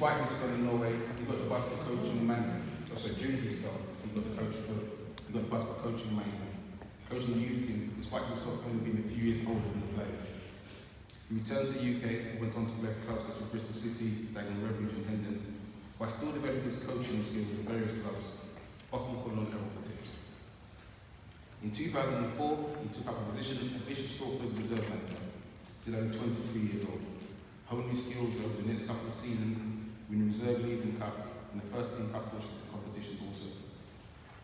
Despite his spell in Norway, he got the bus for coaching and management. Also, during his spell, he got the bus for coaching and management. Coaching the youth team, despite himself only being a few years older than the players. He returned to the UK and went on to play for clubs such as Bristol City, Dagenham Redbridge and Hendon, while still developing his coaching skills in various clubs, often calling on Errol for tips. In 2004, he took up a position at Bishop Stortford Reserve Manager, still only 23 years old, honing his skills over the next couple of seasons, winning Reserve League and Cup, and the first team cup competitions also.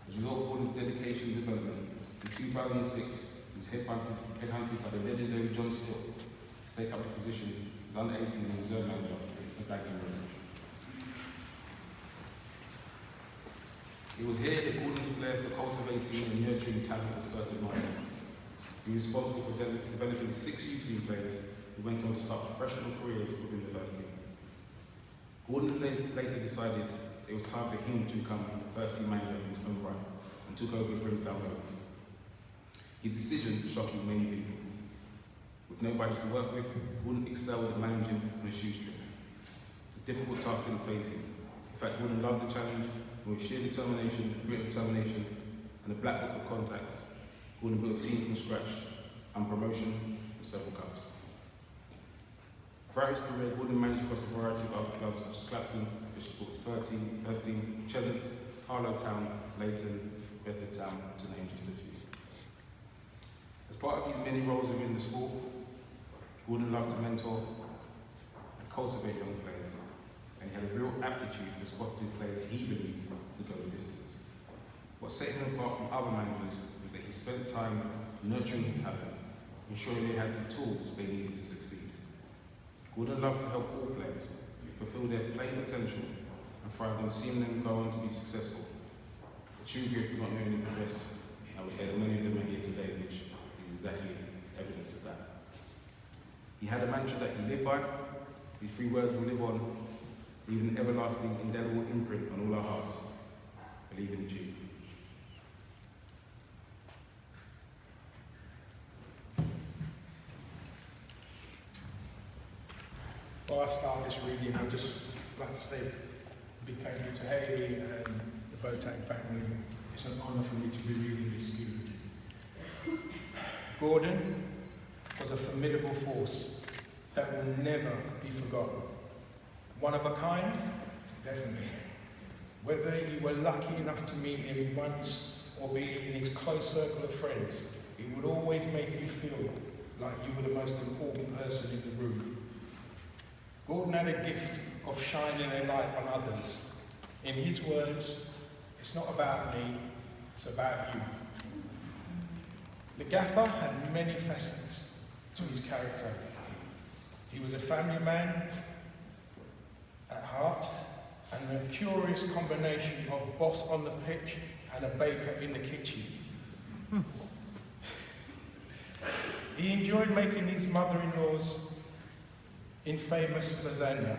As a result of Gordon's dedication and development, in 2006, he was headhunted by the legendary John Still to take up the position as under-18 and Reserve Manager for Dagenham Redbridge. It was here that Gordon's flair for cultivating and nurturing talent was first admired. He was responsible for developing 6 youth team players who went on to start professional careers within the first team. Gordon later decided it was time for him to become the first team manager in his own right and took over Grimsdown Rovers. His decision shocking many people. With nobody to work with, Gordon excelled at managing on a shoestring. A difficult task didn't face him. In fact, Gordon loved the challenge, and with sheer determination, grit determination, and a black book of contacts, Gordon built a team from scratch and promotion and several cups. Throughout his career, Gordon managed across a variety of other clubs such as Clapton, Bishop Stortford 13, Hurstine, Cheshunt, Harlow Town, Leighton, Bedford Town, to name just a few. As part of his many roles within the sport, Gordon loved to mentor and cultivate young players, and he had a real aptitude for spotting players he believed would go the distance. What set him apart from other managers was that he spent time nurturing his talent, ensuring they had the tools they needed to succeed. Gordon loved to help all players fulfill their playing potential and thrive on seeing them go on to be successful. A true gift not only possess, I would say that many of them are here today, which is exactly evidence of that. He had a mantra that he lived by. His 3 words will live on, leaving an everlasting, indelible imprint on all our hearts. Believe in the chief. Before I start this reading, I'd just like to say a big thank you to Hayley and the Boateng family. It's an honour for me to be reading this good. Gordon was a formidable force that will never be forgotten. One of a kind? Definitely. Whether you were lucky enough to meet him once or be in his close circle of friends, he would always make you feel like you were the most important person in the room. Gordon had a gift of shining a light on others. In his words, it's not about me, it's about you. The gaffer had many facets to his character. He was a family man at heart and a curious combination of boss on the pitch and a baker in the kitchen. He enjoyed making his mother-in-law's infamous lasagna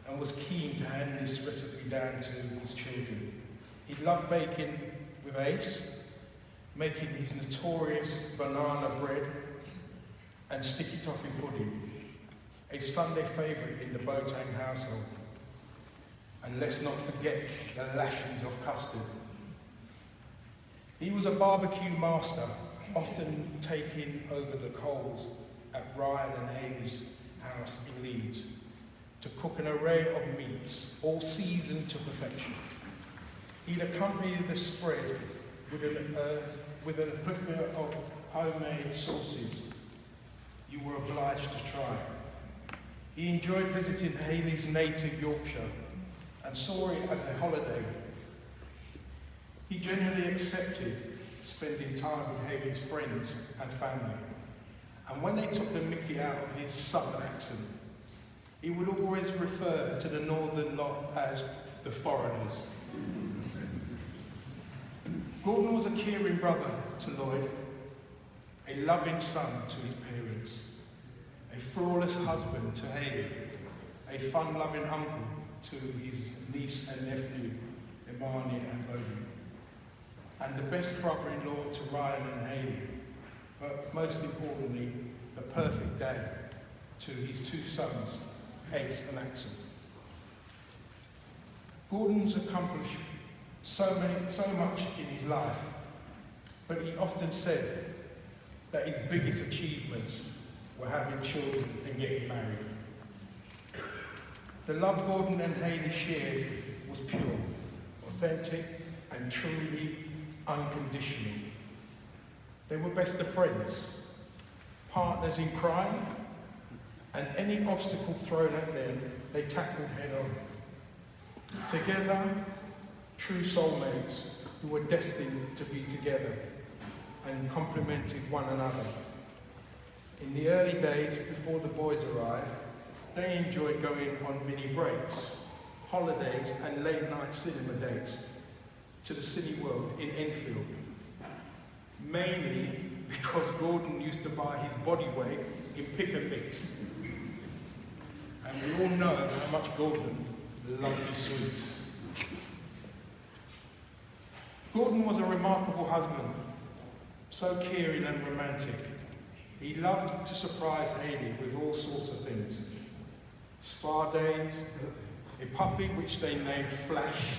and was keen to hand this recipe down to his children. He loved baking with Ace, making his notorious banana bread and sticky toffee pudding, a Sunday favourite in the Boateng household. And let's not forget the lashings of custard. He was a barbecue master, often taking over the coals at Ryan and Hayley's house in Leeds to cook an array of meats, all seasoned to perfection. He'd accompany the spread with a plethora of homemade sauces you were obliged to try. He enjoyed visiting Hayley's native Yorkshire and saw it as a holiday. He genuinely accepted spending time with Hayley's friends and family. And when they took the mickey out of his southern accent, he would always refer to the northern lot as the foreigners. Gordon was a caring brother to Lloyd, a loving son to his parents, a flawless husband to Hayley, a fun-loving uncle to his niece and nephew, Imani and Bodie, and the best brother-in-law to Ryan and Hayley, but most importantly, the perfect dad to his 2 sons, Ace and Axel. Gordon's accomplished so much in his life, but he often said that his biggest achievements were having children and getting married. The love Gordon and Hayley shared was pure, authentic, and truly unconditional. They were best of friends, partners in crime, and any obstacle thrown at them, they tackled head on. Together, true soulmates who were destined to be together and complemented one another. In the early days before the boys arrived, they enjoyed going on mini breaks, holidays and late night cinema dates to the Cineworld in Enfield. Mainly because Gordon used to buy his body weight in pick and mix. And we all know how much Gordon loved his sweets. Gordon was a remarkable husband, so caring and romantic. He loved to surprise Hayley with all sorts of things. Spa days, a puppy which they named Flash.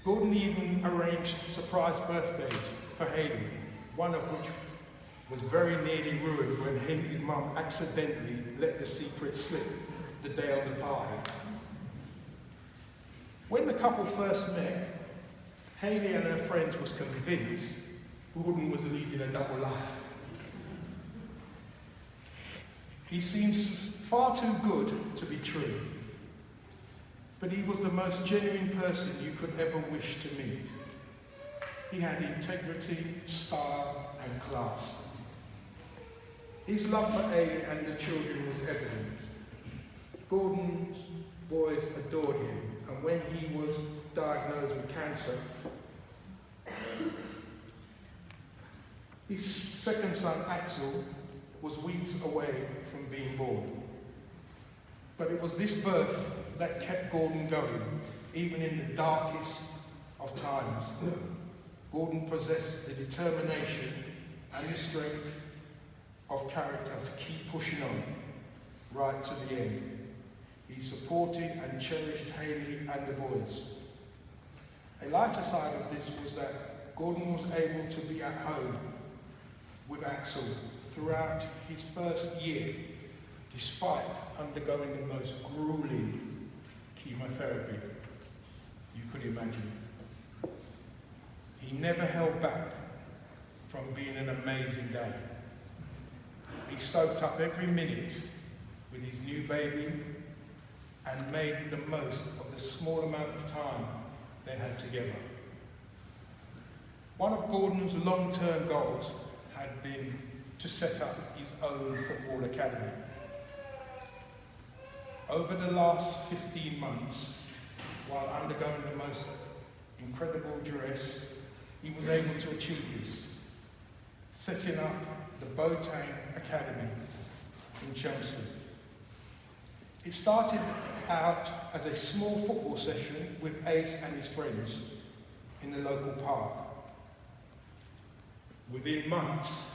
Gordon even arranged surprise birthdays for Hayley, one of which was very nearly ruined when Hayley's mum accidentally let the secret slip the day of the party. When the couple first met, Hayley and her friends was convinced Gordon was leading a double life. He seems far too good to be true, but he was the most genuine person you could ever wish to meet. He had integrity, style, and class. His love for Hayley and the children was evident. Gordon's boys adored him, and when he was diagnosed with cancer, his second son, Axel, was weeks away from being born. But it was this birth that kept Gordon going, even in the darkest of times. Gordon possessed the determination and the strength of character to keep pushing on, right to the end. He supported and cherished Hayley and the boys. A lighter side of this was that Gordon was able to be at home with Axel throughout his first year, despite undergoing the most grueling chemotherapy you could imagine. He never held back from being an amazing dad. He soaked up every minute with his new baby and made the most of the small amount of time they had together. One of Gordon's long-term goals had been to set up his own football academy. Over the last 15 months, while undergoing the most incredible duress, he was able to achieve this, setting up the Boateng'S Academy in Chelmsford. It started out as a small football session with Ace and his friends in the local park. Within months,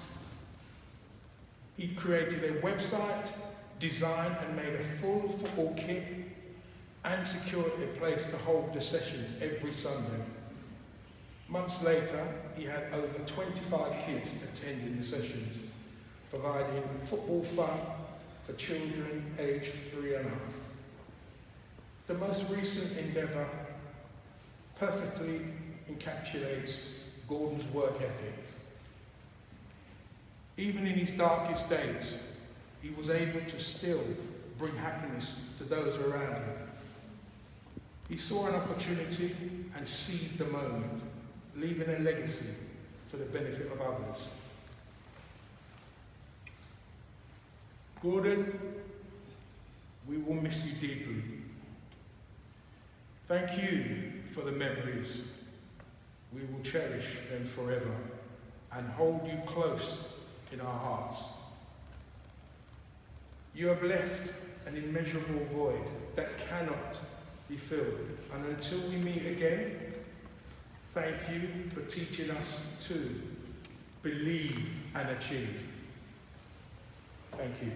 he created a website, designed and made a full football kit, and secured a place to hold the sessions every Sunday. Months later, he had over 25 kids attending the sessions, providing football fun for children aged 3 and up. The most recent endeavour perfectly encapsulates Gordon's work ethic. Even in his darkest days, he was able to still bring happiness to those around him. He saw an opportunity and seized the moment, leaving a legacy for the benefit of others. Gordon, we will miss you deeply. Thank you for the memories. We will cherish them forever and hold you close in our hearts. You have left an immeasurable void that cannot be filled. And until we meet again, thank you for teaching us to believe and achieve. Thank you.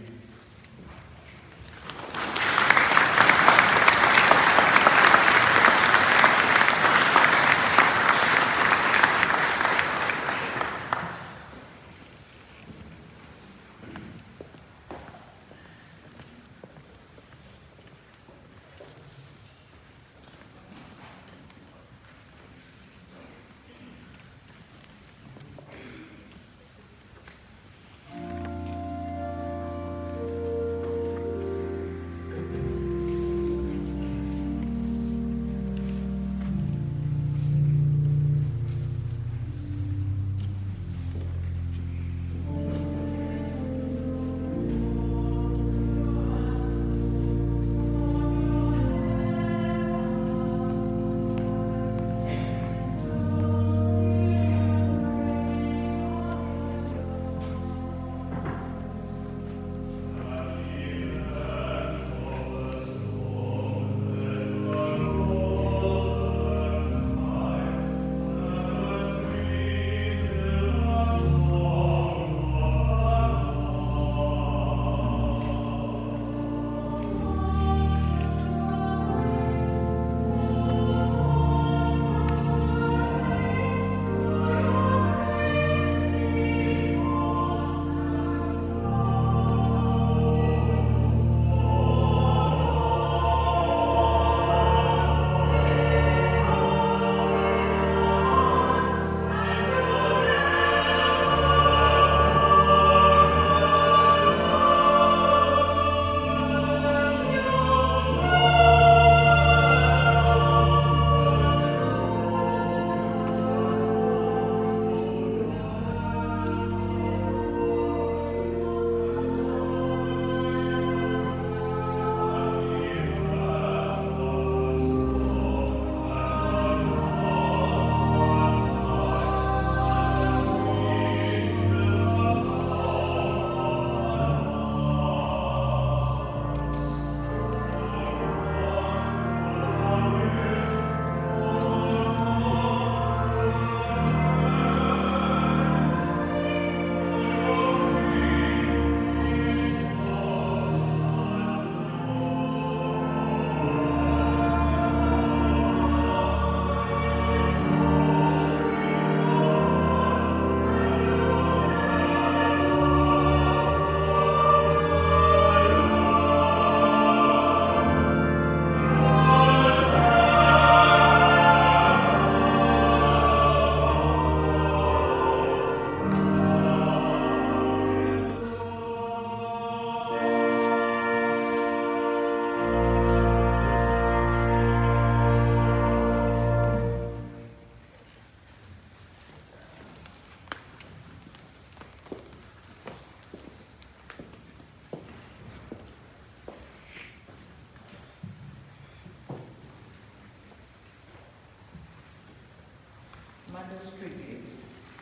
Candles Tribute,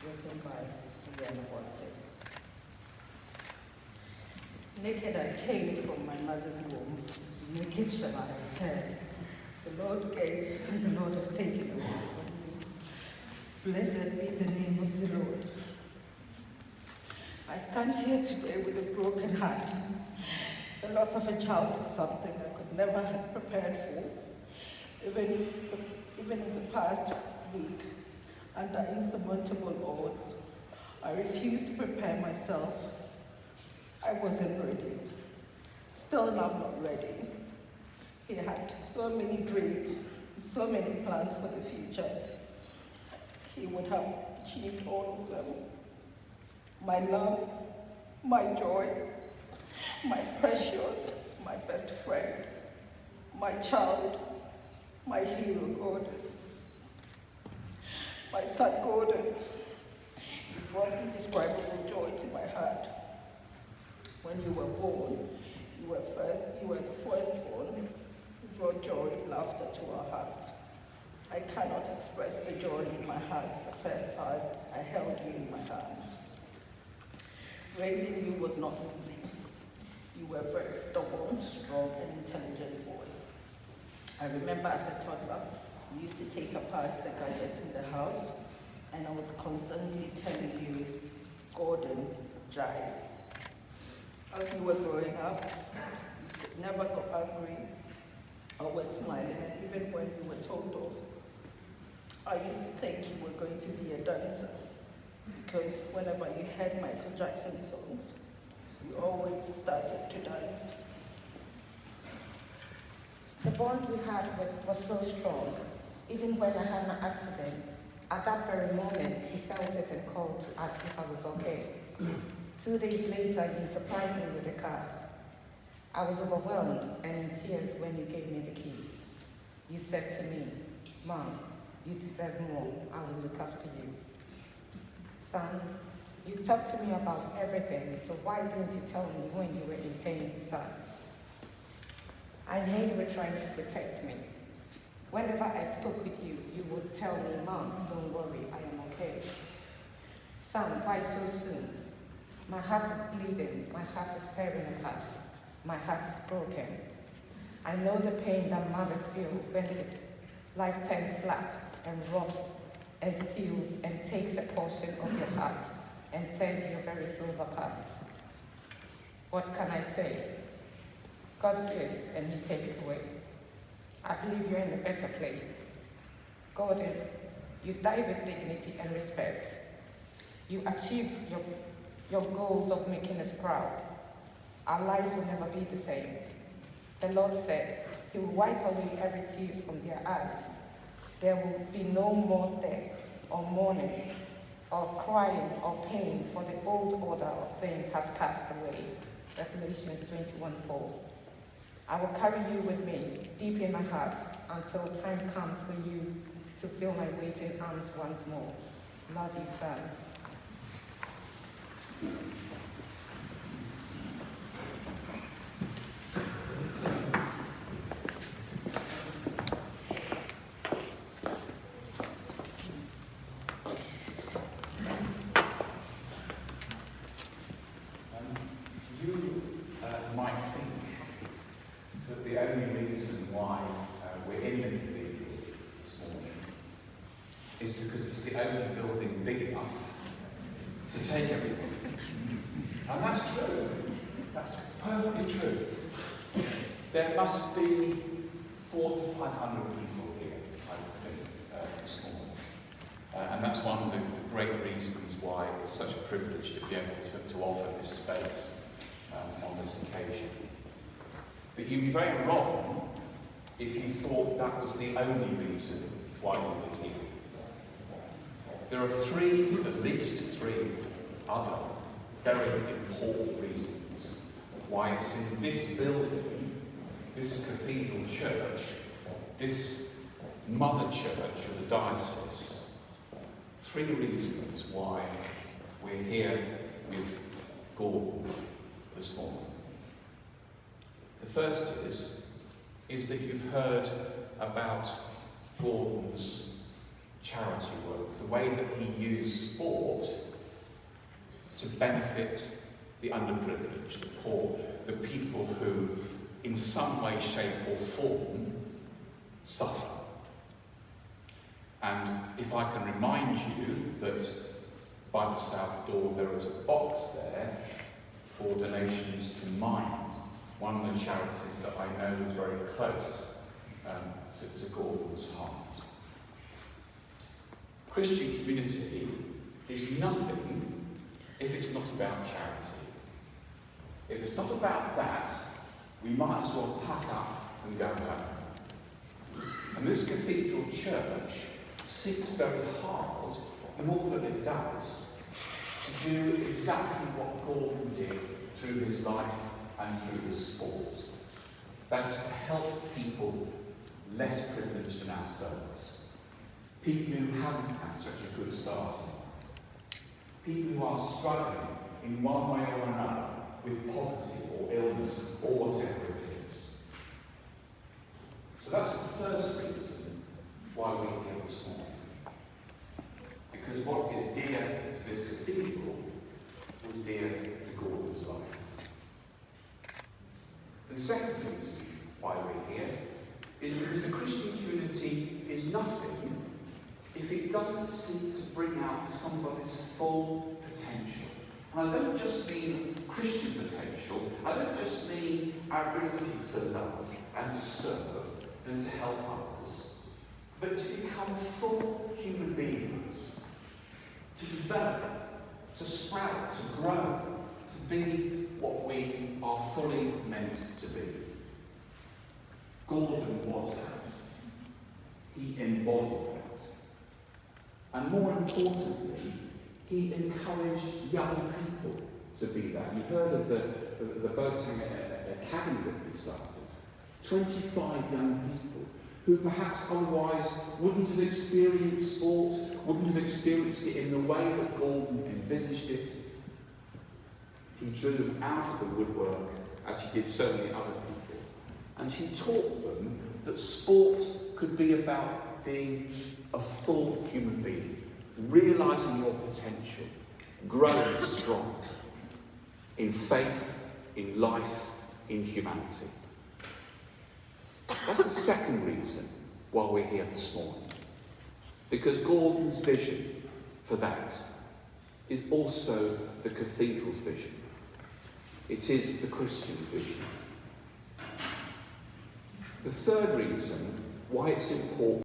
written by Boateng'S. Naked I came from my mother's womb, naked shall I return. The Lord gave, and the Lord has taken away from me. Blessed be the name of the Lord. I stand here today with a broken heart. The loss of a child is something I could never have prepared for. Even in the past week, under insurmountable odds, I refused to prepare myself. I wasn't ready. Still, I'm not ready. He had so many dreams, so many plans for the future. He would have achieved all of them. My love, my joy, my precious, my best friend, my child, my hero, Gordon. My son, Gordon, he brought indescribable joy to my heart. When you were born, you were the firstborn who brought joy and laughter to our hearts. I cannot express the joy in my heart the first time I held you in my arms. Raising you was not easy. You were a very stubborn, strong, and intelligent boy. I remember as a toddler, we used to take apart the gadgets in the house, and I was constantly telling you, Gordon, jive. As you were growing up, you never got angry, always smiling, and even when you were told off, I used to think you were going to be a dancer, because whenever you heard Michael Jackson songs, you always started to dance. The bond we had was so strong. Even when I had an accident, at that very moment, he felt it and called to ask if I was okay. 2 days later, you surprised me with a car. I was overwhelmed and in tears when you gave me the keys. You said to me, Mom, you deserve more. I will look after you. Son, you talked to me about everything, so why didn't you tell me when you were in pain, son? I know you were trying to protect me. Whenever I spoke with you, you would tell me, Mom, don't worry, I am okay. Son, why so soon? My heart is bleeding, my heart is tearing apart, my heart is broken. I know the pain that mothers feel when life turns black and robs and steals and takes a portion of your heart and tears your very soul apart. What can I say? God gives and he takes away. I believe you're in a better place. Gordon, you died with dignity and respect. You achieved your goals of making us proud. Our lives will never be the same. The Lord said he will wipe away every tear from their eyes. There will be no more death or mourning or crying or pain, for the old order of things has passed away. Revelations 21:4. I will carry you with me deep in my heart until time comes for you to feel my waiting arms once more. Love you, son. You might think that the only reason why we're in the cathedral this morning is because it's the only building big enough to take everyone. And that's true. That's perfectly true. There must be 400 to 500 people here, I would think, this morning. And that's one of the great reasons why it's such a privilege to be able to offer this space on this occasion. But you'd be very wrong if you thought that was the only reason why you were here. There are at least three other very important reasons why it's in this building, this cathedral church, this mother church of the diocese. 3 reasons why we're here with Gordon this morning. The first is that you've heard about Gordon's charity work, the way that he used sport to benefit the underprivileged, the poor, the people who, in some way, shape or form, suffer. And if I can remind you that by the south door there is a box there for donations to Mind, one of the charities that I know is very close to Gordon's heart. Christian community is nothing if it's not about charity. If it's not about that, we might as well pack up and go home. And this cathedral church seeks very hard, in all that it does, to do exactly what Gordon did through his life and through his sport. That is to help people less privileged than ourselves. People who haven't had such a good start in life. People who are struggling in one way or another with poverty or illness or whatever it is. So that's the first reason why we're here this morning. Because what is dear to this cathedral was dear to Gordon's life. The second reason why we're here is because the Christian community is nothing if it doesn't seek to bring out somebody's full potential. And I don't just mean Christian potential, I don't just mean our ability to love and to serve and to help others, but to become full human beings, to develop, to sprout, to grow, to be what we are fully meant to be. Gordon was that. He embodied that. And more importantly, he encouraged young people to be that. You've heard of the Boateng'S Academy that he started. 25 young people who perhaps otherwise wouldn't have experienced sport, wouldn't have experienced it in the way that Gordon envisaged it. He drew them out of the woodwork, as he did so many other people. And he taught them that sport could be about being a full human being, realising your potential, growing strong in faith, in life, in humanity. That's the second reason why we're here this morning. Because Gordon's vision for that is also the cathedral's vision. It is the Christian vision. The third reason why it's important